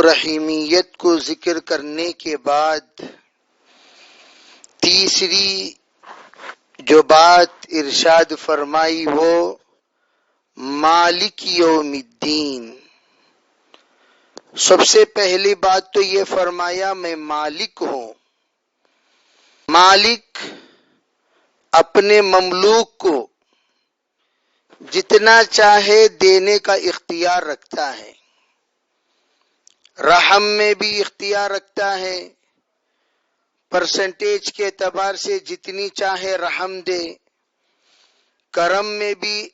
رحیمیت کو ذکر کرنے کے بعد تیسری جو بات ارشاد فرمائی وہ مالک یوم الدین. سب سے پہلی بات تو یہ فرمایا میں مالک ہوں. مالک اپنے مملوک کو جتنا چاہے دینے کا اختیار رکھتا ہے. رحم میں بھی اختیار رکھتا ہے، پرسنٹیج کے اعتبار سے جتنی چاہے رحم دے. کرم میں بھی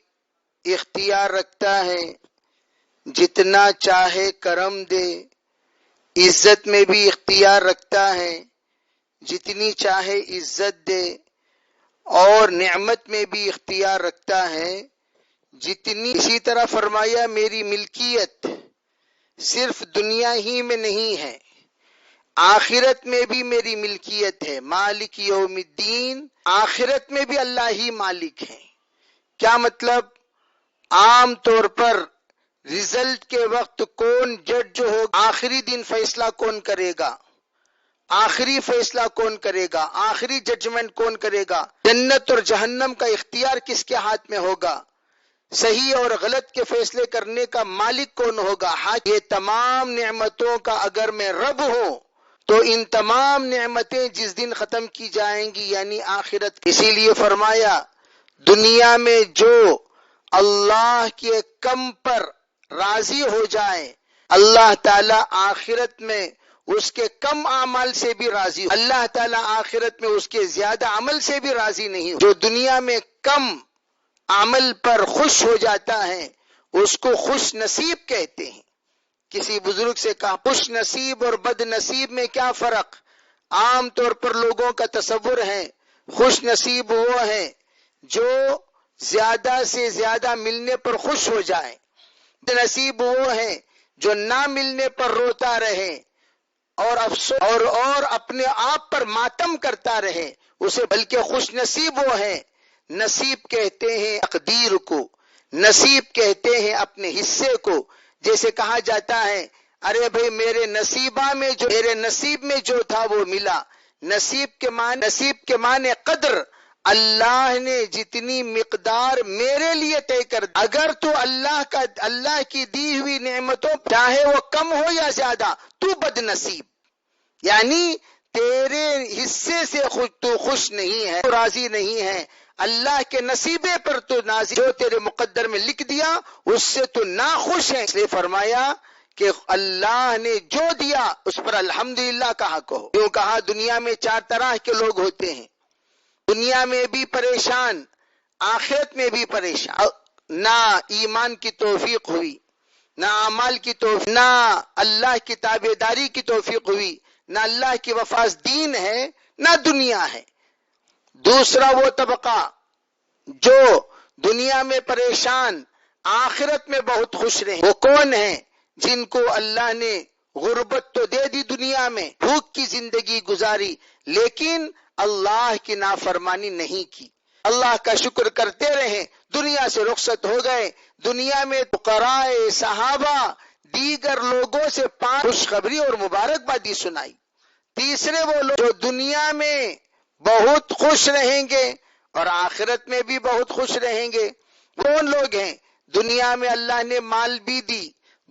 اختیار رکھتا ہے، جتنا چاہے کرم دے. عزت میں بھی اختیار رکھتا ہے، جتنی چاہے عزت دے. اور نعمت میں بھی اختیار رکھتا ہے جتنی. اسی طرح فرمایا میری ملکیت صرف دنیا ہی میں نہیں ہے، آخرت میں بھی میری ملکیت ہے. مالک یوم الدین، آخرت میں بھی اللہ ہی مالک ہے. کیا مطلب؟ عام طور پر رزلٹ کے وقت کون جج ہو، آخری دن فیصلہ کون کرے گا؟ آخری فیصلہ کون کرے گا؟ آخری ججمنٹ کون کرے گا؟ جنت اور جہنم کا اختیار کس کے ہاتھ میں ہوگا؟ صحیح اور غلط کے فیصلے کرنے کا مالک کون ہوگا؟ یہ تمام نعمتوں کا اگر میں رب ہوں تو ان تمام نعمتیں جس دن ختم کی جائیں گی یعنی آخرت. اسی لیے فرمایا دنیا میں جو اللہ کے کم پر راضی ہو جائے اللہ تعالی آخرت میں اس کے کم عمل سے بھی راضی ہو. اللہ تعالی آخرت میں اس کے زیادہ عمل سے بھی راضی نہیں ہو. جو دنیا میں کم عمل پر خوش ہو جاتا ہے اس کو خوش نصیب کہتے ہیں. کسی بزرگ سے کہا خوش نصیب اور بد نصیب میں کیا فرق؟ عام طور پر لوگوں کا تصور ہے خوش نصیب وہ ہے جو زیادہ سے زیادہ ملنے پر خوش ہو جائے، بد نصیب وہ ہے جو نہ ملنے پر روتا رہے اور افسوس اور اپنے آپ پر ماتم کرتا رہے اسے. بلکہ خوش نصیب وہ ہے، نصیب کہتے ہیں تقدیر کو، نصیب کہتے ہیں اپنے حصے کو. جیسے کہا جاتا ہے ارے بھائی میرے نصیب میں جو تھا وہ ملا. نصیب کے معنی قدر. اللہ نے جتنی مقدار میرے لیے طے کر دی، اگر تو اللہ کی دی ہوئی نعمتوں چاہے وہ کم ہو یا زیادہ تو بد نصیب، یعنی تیرے حصے سے تو خوش نہیں ہے، تو راضی نہیں ہے. اللہ کے نصیبے پر تو نازل جو تیرے مقدر میں لکھ دیا اس سے تو ناخوش ہے. اس لیے فرمایا کہ اللہ نے جو دیا اس پر الحمدللہ کہا کہو. کیوں کہا؟ دنیا میں 4 طرح کے لوگ ہوتے ہیں، دنیا میں بھی پریشان آخرت میں بھی پریشان. نہ ایمان کی توفیق ہوئی، نہ اعمال کی توفیق، نہ اللہ کی تابعداری کی توفیق ہوئی، نہ اللہ کی وفاظ دین ہے نہ دنیا ہے. دوسرا وہ طبقہ جو دنیا میں پریشان آخرت میں بہت خوش رہے. وہ کون ہیں؟ جن کو اللہ نے غربت تو دے دی، دنیا میں بھوک کی زندگی گزاری لیکن اللہ کی نافرمانی نہیں کی، اللہ کا شکر کرتے رہے، دنیا سے رخصت ہو گئے. دنیا میں فقراء صحابہ دیگر لوگوں سے 5 خوشخبری اور مبارکبادی سنائی. تیسرے وہ لوگ جو دنیا میں بہت خوش رہیں گے اور آخرت میں بھی بہت خوش رہیں گے. کون لوگ ہیں؟ دنیا میں اللہ نے مال بھی دی،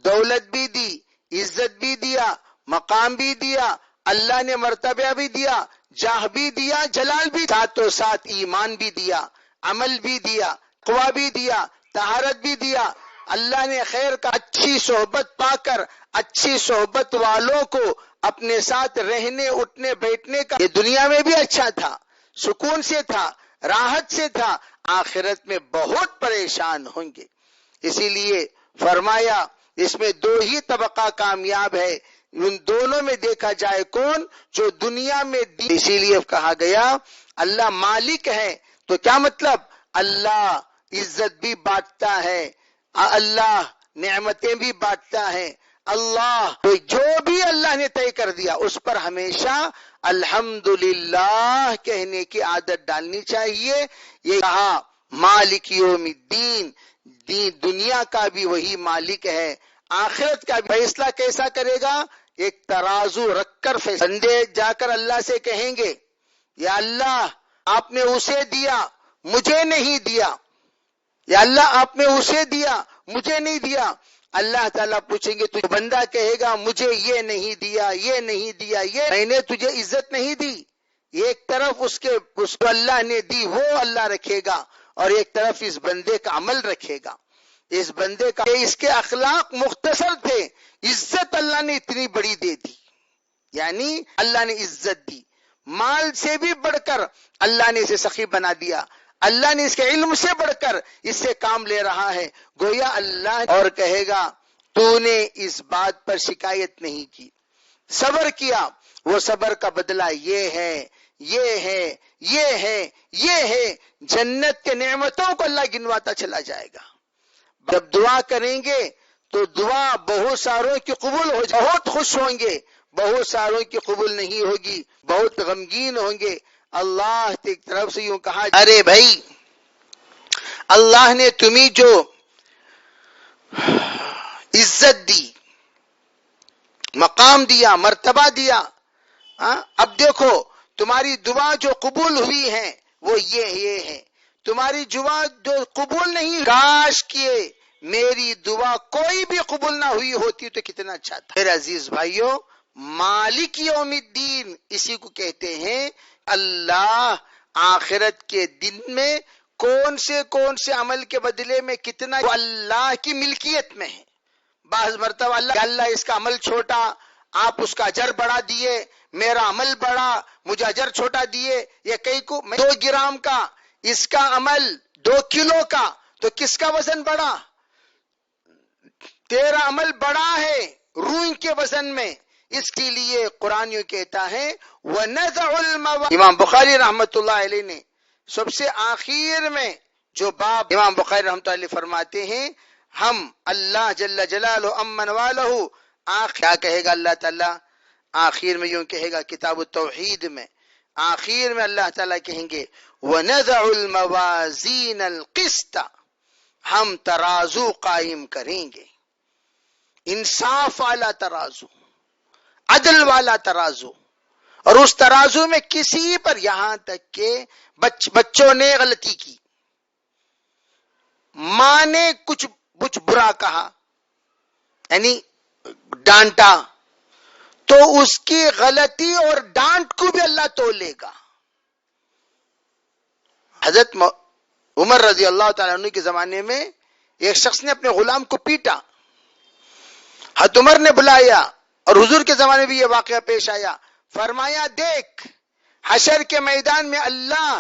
دولت بھی دی، عزت بھی دیا، مقام بھی دیا، اللہ نے مرتبہ بھی دیا، جاہ بھی دیا، جلال بھی، ساتھ ساتھ ایمان بھی دیا، عمل بھی دیا، تقویٰ بھی دیا، طہارت بھی دیا. اللہ نے خیر کا اچھی صحبت پا کر اچھی صحبت والوں کو اپنے ساتھ رہنے اٹھنے بیٹھنے کا یہ دنیا میں بھی اچھا تھا، سکون سے تھا، راحت سے تھا. آخرت میں بہت پریشان ہوں گے. اسی لیے فرمایا اس میں 2 ہی طبقہ کامیاب ہے. ان دونوں میں دیکھا جائے کون؟ جو دنیا میں اسی لیے کہا گیا اللہ مالک ہے. تو کیا مطلب؟ اللہ عزت بھی بانٹتا ہے، اللہ نعمتیں بھی بانٹتا ہے. اللہ تو جو بھی اللہ نے طے کر دیا اس پر ہمیشہ الحمدللہ کہنے کی عادت ڈالنی چاہیے. یہ کہا مالک یوم الدین، دنیا کا بھی وہی مالک ہے، آخرت کا فیصلہ کیسا کرے گا؟ ایک ترازو رکھ کر فیصلہ. بندے جا کر اللہ سے کہیں گے یا اللہ آپ نے اسے دیا مجھے نہیں دیا، یا اللہ آپ نے اسے دیا مجھے نہیں دیا. اللہ تعالیٰ پوچھیں گے تو بندہ کہے گا مجھے یہ نہیں دیا، یہ نہیں دیا، یہ میں نے تجھے عزت نہیں دی. ایک طرف اس کو اللہ نے دی وہ اللہ رکھے گا، اور ایک طرف اس بندے کا عمل رکھے گا. اس بندے کا اس کے اخلاق مختصر تھے، عزت اللہ نے اتنی بڑی دے دی. یعنی اللہ نے عزت دی، مال سے بھی بڑھ کر اللہ نے اسے سخی بنا دیا. اللہ نے اس کے علم سے بڑھ کر اس سے کام لے رہا ہے. گویا اللہ اور کہے گا تو نے اس بات پر شکایت نہیں کی، صبر کیا. وہ صبر کا بدلہ یہ ہے، یہ ہے، یہ ہے، یہ ہے. جنت کے نعمتوں کو اللہ گنواتا چلا جائے گا. جب دعا کریں گے تو دعا بہت ساروں کی قبول ہو جائے، بہت خوش ہوں گے. بہت ساروں کی قبول نہیں ہوگی، بہت غمگین ہوں گے. اللہ کی طرف سے یوں کہا ارے بھائی اللہ نے تمہیں جو عزت دی، مقام دیا، مرتبہ دیا، اب دیکھو تمہاری دعا جو قبول ہوئی ہے وہ یہ ہے. تمہاری دعا جو قبول نہیں، کاش کیے میری دعا کوئی بھی قبول نہ ہوئی ہوتی تو کتنا اچھا تھا. میرے عزیز بھائیوں، مالک یوم الدین اسی کو کہتے ہیں. اللہ آخرت کے دن میں کون سے عمل کے بدلے میں کتنا وہ اللہ کی ملکیت میں ہے. بعض مرتبہ اللہ اس کا عمل چھوٹا آپ اس کا اجر بڑھا دیے، میرا عمل بڑا مجھے اجر چھوٹا دیے. یہ کئی کو 2 گرام کا اس کا عمل 2 کلو کا، تو کس کا وزن بڑا؟ تیرا عمل بڑا ہے روح کے وزن میں. اس کے لیے قرآن یوں کہتا ہے وَنَزَعُ الْمَوَازِينَ. امام بخاری رحمت اللہ علیہ نے سب سے آخر میں جو باب امام بخاری رحمت اللہ علیہ فرماتے ہیں، ہم اللہ جل جلالہ امن والہ کیا کہے گا اللہ تعالیٰ؟ آخر میں یوں کہے گا کتاب التوحید میں، آخر میں اللہ تعالیٰ کہیں گے وَنَزَعُ الْمَوَازِينَ الْقِسْطَ، ہم ترازو قائم کریں گے، انصاف والا ترازو، عدل والا ترازو. اور اس ترازو میں کسی پر یہاں تک کہ بچوں نے غلطی کی، ماں نے کچھ برا کہا یعنی ڈانٹا، تو اس کی غلطی اور ڈانٹ کو بھی اللہ تولے گا. حضرت عمر رضی اللہ تعالیٰ عنہ کے زمانے میں ایک شخص نے اپنے غلام کو پیٹا. حضرت عمر نے بلایا، اور حضور کے زمانے میں بھی یہ واقعہ پیش آیا. فرمایا دیکھ حشر کے میدان میں اللہ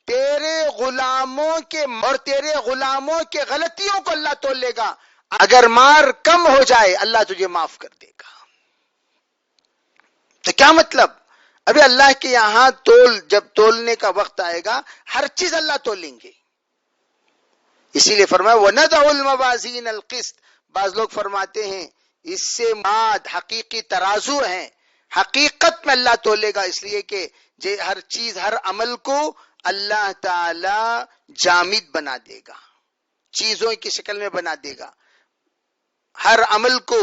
تیرے غلاموں کے اور تیرے غلاموں کے غلطیوں کو اللہ تول لے گا. اگر مار کم ہو جائے اللہ تجھے معاف کر دے گا. تو کیا مطلب؟ ابھی اللہ کے یہاں جب تولنے کا وقت آئے گا ہر چیز اللہ تولیں گے. اسی لیے فرمایا وَنَزَعُ الْمَوَازِينَ الْقِسْطَ. بعض لوگ فرماتے ہیں اس سے مراد حقیقی ترازو ہے، حقیقت میں اللہ تولے گا، اس لیے کہ ہر چیز ہر عمل کو اللہ تعالی جامد بنا دے گا، چیزوں کی شکل میں بنا دے گا. ہر عمل کو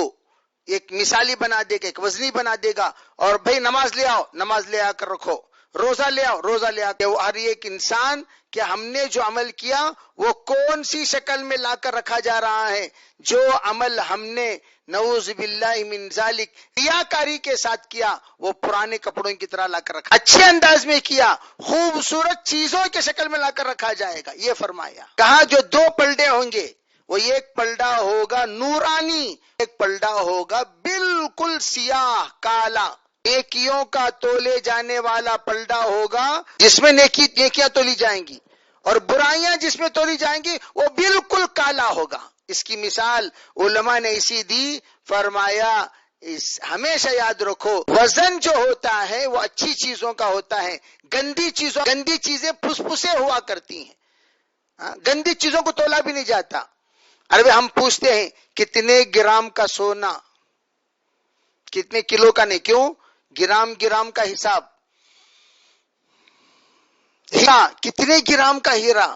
ایک مثالی بنا دے گا، ایک وزنی بنا دے گا. اور بھئی نماز لے آؤ، نماز لے آ کر رکھو، روزہ لے آؤ، روزہ لے آ کر. ہر ایک انسان کہ ہم نے جو عمل کیا وہ کون سی شکل میں لا کر رکھا جا رہا ہے. جو عمل ہم نے نعوذ باللہ من ذالک ریاکاری کے ساتھ کیا وہ پرانے کپڑوں کی طرح لا کر رکھا، اچھے انداز میں کیا خوبصورت چیزوں کی شکل میں لا کر رکھا جائے گا. یہ فرمایا. کہا جو 2 پلڑے ہوں گے وہ ایک پلڑا ہوگا نورانی، ایک پلڑا ہوگا بالکل سیاہ کالا. نیکیوں کا تولے جانے والا پلڑا ہوگا جس میں نیکیاں تولی جائیں گی، اور برائیاں جس میں تولی جائیں گی وہ بالکل کالا ہوگا. اس کی مثال علماء نے اسی دی. فرمایا ہمیشہ یاد رکھو وزن جو ہوتا ہے وہ اچھی چیزوں کا ہوتا ہے، گندی چیزیں پھسپھسے ہوا کرتی ہیں، گندی چیزوں کو تولا بھی نہیں جاتا. ارے ہم پوچھتے ہیں کتنے گرام کا سونا، کتنے کلو کا نہیں، کیوں گرام کا حساب. ہیرا کتنے گرام کا ہیرا،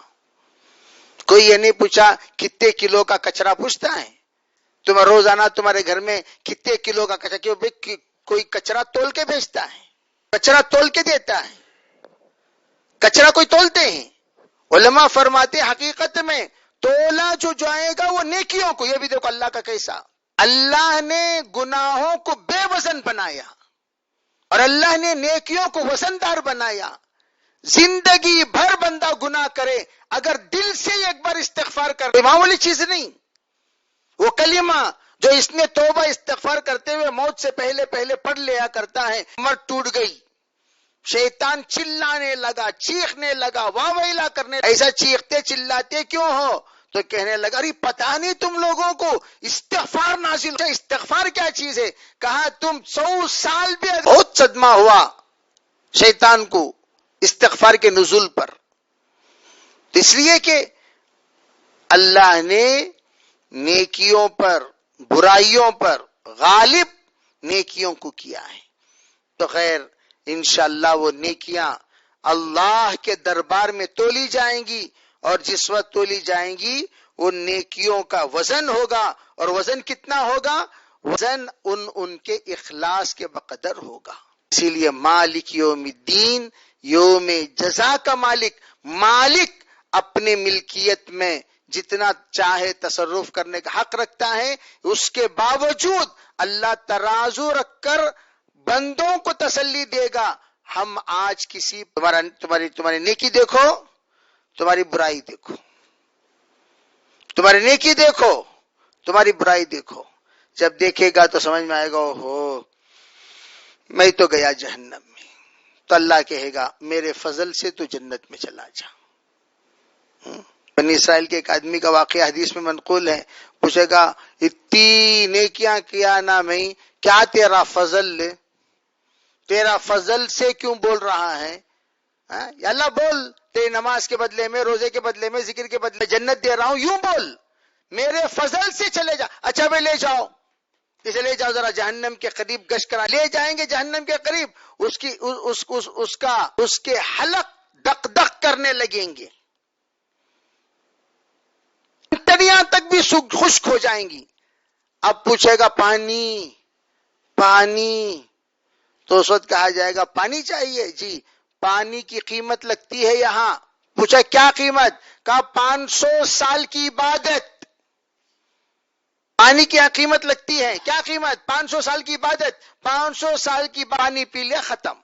کوئی یہ نہیں پوچھا کتنے کلو کا کچرا پوچھتا ہے. تمہیں روزانہ تمہارے گھر میں کتنے کلو کا کچرا، کوئی کچرا تول کے بھیجتا ہے؟ کچرا تول کے دیتا ہے؟ کچرا کوئی تولتے ہیں؟ علماء فرماتے حقیقت میں تولا جو جائے گا وہ نیکیوں کو. یہ بھی دیکھو اللہ کا کیسا، اللہ نے گناہوں کو بے وزن بنایا اور اللہ نے نیکیوں کو وزندار بنایا. زندگی بھر بندہ گناہ کرے، اگر دل سے ایک بار استغفار کر، معمولی چیز نہیں. وہ کلمہ جو اس نے توبہ استغفار کرتے ہوئے موت سے پہلے پہلے پڑھ لیا کرتا ہے، عمر ٹوٹ گئی. شیطان چلانے لگا، چیخنے لگا، واہ ویلا کرنے، ایسا چیختے چلاتے کیوں ہو؟ تو کہنے لگا ارے پتا نہیں تم لوگوں کو استغفار نازل. استغفار کیا چیز ہے؟ کہا تم 100 سال بھی. بہت صدمہ ہوا شیطان کو استغفار کے نزول پر. اس لیے کہ اللہ نے نیکیوں پر برائیوں پر غالب نیکیوں کو کیا ہے. تو خیر انشاءاللہ وہ نیکیاں اللہ کے دربار میں تولی جائیں گی، اور جس وقت تولی جائیں گی وہ نیکیوں کا وزن ہوگا. اور وزن کتنا ہوگا؟ وزن ان کے اخلاص کے بقدر ہوگا. اسی لیے مالک یوم الدین، یوم جزا کا مالک، مالک اپنے ملکیت میں جتنا چاہے تصرف کرنے کا حق رکھتا ہے، اس کے باوجود اللہ ترازو رکھ کر بندوں کو تسلی دے گا. ہم آج کسی تمہاری نیکی دیکھو، تمہاری برائی دیکھو، تمہاری نیکی دیکھو، تمہاری برائی دیکھو. جب دیکھے گا تو سمجھ میں آئے گا اوہو میں تو گیا جہنم میں. تو اللہ کہے گا میرے فضل سے تو جنت میں چلا جا. بنی اسرائیل کے ایک آدمی کا واقعہ حدیث میں منقول ہے. پوچھے گا اتنی نیکیاں کیا نا میں، کیا تیرا فضل لے؟ تیرا فضل سے کیوں بول رہا ہے؟ یا اللہ بول تیری نماز کے بدلے میں، روزے کے بدلے میں، ذکر کے بدلے میں جنت دے رہا ہوں، یوں بول میرے فضل سے چلے جا. اچھا بھائی لے جاؤ، اسے لے جاؤ ذرا جہنم کے قریب گشت کرا. لے جائیں گے جہنم کے قریب، اس کے حلق دق دق کرنے لگیں گے، تڑیاں تک بھی خشک ہو جائیں گی. اب پوچھے گا پانی پانی، تو اس وقت کہا جائے گا پانی چاہیے جی، پانی کی قیمت لگتی ہے یہاں. پوچھا کیا قیمت؟ کہا 500 سال کی عبادت. پانی کی قیمت لگتی ہے، کیا قیمت؟ 500 سال کی عبادت. 500 سال کی پانی پی لے ختم.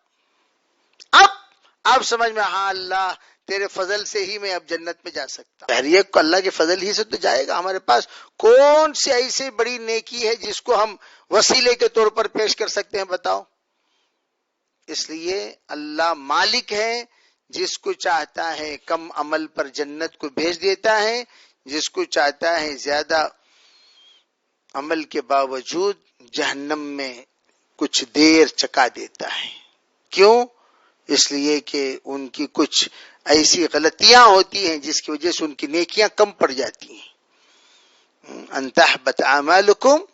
اب سمجھ میں، ہاں اللہ تیرے فضل سے ہی میں اب جنت میں جا سکتا ہوں. ایک کو اللہ کے فضل ہی سے تو جائے گا. ہمارے پاس کون سی ایسی بڑی نیکی ہے جس کو ہم وسیلے کے طور پر پیش کر سکتے ہیں؟ بتاؤ. اس لیے اللہ مالک ہے، جس کو چاہتا ہے کم عمل پر جنت کو بھیج دیتا ہے، جس کو چاہتا ہے زیادہ عمل کے باوجود جہنم میں کچھ دیر چکا دیتا ہے. کیوں؟ اس لیے کہ ان کی کچھ ایسی غلطیاں ہوتی ہیں جس کی وجہ سے ان کی نیکیاں کم پڑ جاتی ہیں. ان تحبط اعمالکم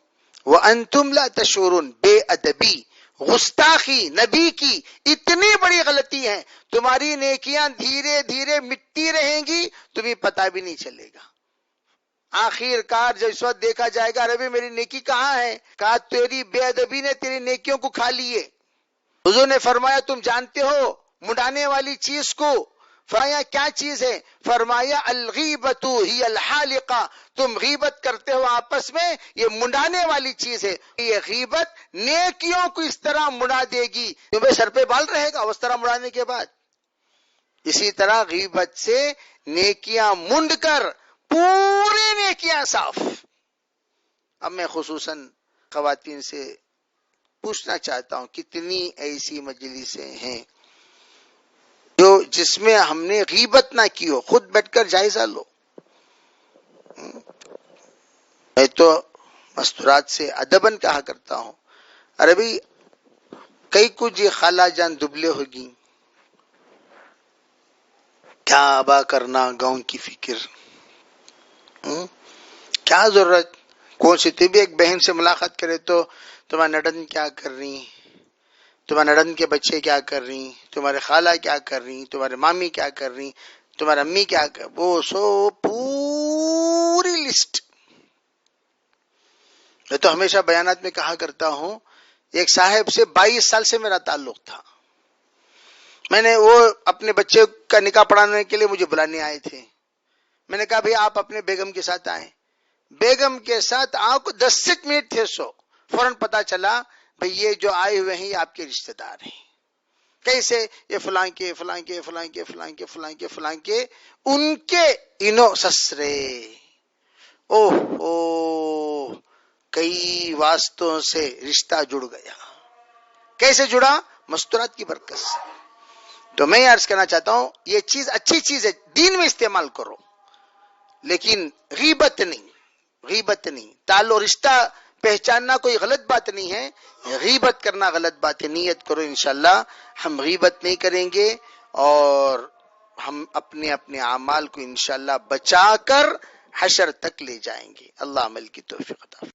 وانتم لا تشعرون. بے ادبی، گستاخی نبی کی اتنی بڑی غلطی ہے، تمہاری نیکیاں دھیرے دھیرے مٹتی رہیں گی، تمہیں پتہ بھی نہیں چلے گا. آخر کار جب اس وقت دیکھا جائے گا ربی میری نیکی کہاں ہے؟ کہا تیری بے ادبی نے تیری نیکیوں کو کھا لیے. حضور نے فرمایا تم جانتے ہو مڈانے والی چیز کو؟ فرمایا کیا چیز ہے؟ فرمایا الغیبۃ ہی الحالقہ. تم غیبت کرتے ہو آپس میں، یہ منڈانے والی چیز ہے. یہ غیبت نیکیوں کو اس طرح مڑا دے گی، تمہیں سر پہ بال رہے گا اس طرح مڑانے کے بعد. اسی طرح غیبت سے نیکیاں منڈ کر پوری نیکیاں صاف. اب میں خصوصاً خواتین سے پوچھنا چاہتا ہوں کتنی ایسی مجلسیں ہیں جس میں ہم نے غیبت نہ کی ہو؟ خود بیٹھ کر جائزہ لو. میں تو مستورات سے ادبن کہا کرتا ہوں ارے بھائی کئی کچھ یہ خالہ جان دبلے ہوگی، کیا آبا کرنا گاؤں کی فکر، کیا ضرورت؟ کون سی بھی ایک بہن سے ملاقات کرے تو تمہارا نڈن کیا کر رہی، تمہارے نڈن کے بچے کیا کر رہی، تمہارے خالہ کیا کر رہی، تمہارے مامی کیا کر رہی، تمہاری امی کیا کر، وہ سو پوری لسٹ. میں تو ہمیشہ بیانات میں کہا کرتا ہوں، ایک صاحب سے 22 سال سے میرا تعلق تھا. میں نے وہ اپنے بچے کا نکاح پڑھانے کے لیے مجھے بلانے آئے تھے. میں نے کہا بھئی آپ اپنے بیگم کے ساتھ آئیں. بیگم کے ساتھ آپ کو 10 منٹ تھے فوراً پتا چلا بھئی یہ جو آئے ہوئے ہیں یہ آپ کے رشتہ دار ہیں. کیسے؟ یہ فلاں کے فلاں کے فلاں کے فلاں کے فلاں کے فلاں کے ان کے انو سسرے. اوہ کئی واسطوں سے رشتہ جڑ گیا. کیسے جڑا؟ مستورات کی برکت سے. تو میں عرض کرنا چاہتا ہوں یہ چیز اچھی چیز ہے، دین میں استعمال کرو، لیکن غیبت نہیں. غیبت نہیں. تعلق رشتہ پہچاننا کوئی غلط بات نہیں ہے، غیبت کرنا غلط بات ہے. نیت کرو انشاءاللہ ہم غیبت نہیں کریں گے اور ہم اپنے اپنے اعمال کو انشاءاللہ بچا کر حشر تک لے جائیں گے. اللہ عمل کی توفیق عطا فرمائے.